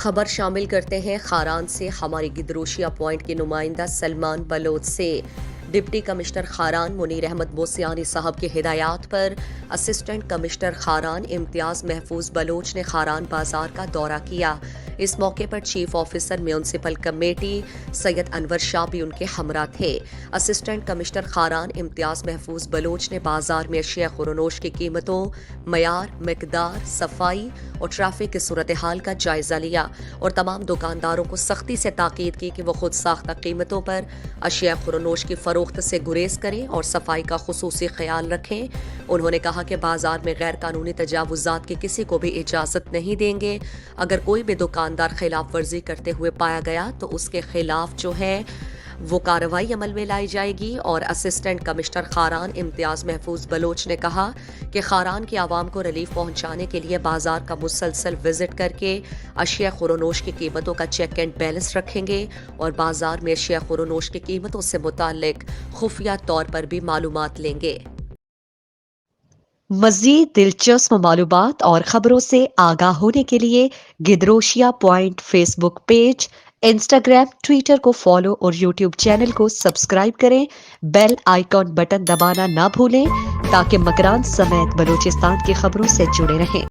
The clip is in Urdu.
خبر شامل کرتے ہیں خاران سے۔ ہماری گدروشیا پوائنٹ کے نمائندہ سلمان بلوچ سے۔ ڈپٹی کمشنر خاران منیر احمد موسیانی صاحب کی ہدایات پر اسسٹنٹ کمشنر خاران امتیاز محفوظ بلوچ نے خاران بازار کا دورہ کیا۔ اس موقع پر چیف آفیسر میونسپل کمیٹی سید انور شاہ بھی ان کے ہمراہ تھے۔ اسسٹنٹ کمشنر خاران امتیاز محفوظ بلوچ نے بازار میں اشیاء خورنوش کی قیمتوں، معیار، مقدار، صفائی اور ٹریفک کی صورتحال کا جائزہ لیا اور تمام دکانداروں کو سختی سے تاکید کی کہ وہ خود ساختہ قیمتوں پر اشیاء خورنوش کی فروخت سے گریز کریں اور صفائی کا خصوصی خیال رکھیں۔ انہوں نے کہا کہ بازار میں غیر قانونی تجاوزات کی کسی کو بھی اجازت نہیں دیں گے۔ اگر کوئی بھی دکاندار خلاف ورزی کرتے ہوئے پایا گیا تو اس کے خلاف جو ہے وہ کارروائی عمل میں لائی جائے گی۔ اور اسسٹنٹ کمشنر خاران امتیاز محفوظ بلوچ نے کہا کہ خاران کی عوام کو ریلیف پہنچانے کے لیے بازار کا مسلسل وزٹ کر کے اشیاء خورنوش کی قیمتوں کا چیک اینڈ بیلنس رکھیں گے اور بازار میں اشیاء خورنوش کی قیمتوں سے متعلق خفیہ طور پر بھی معلومات لیں گے۔ مزید دلچسپ معلومات اور خبروں سے آگاہ ہونے کے لیے Gedrosia point Facebook page, Instagram, Twitter کو فالو اور یوٹیوب چینل کو سبسکرائب کریں۔ بیل آئیکن بٹن دبانا نہ بھولیں تاکہ مکران سمیت بلوچستان کی خبروں سے جڑے رہیں۔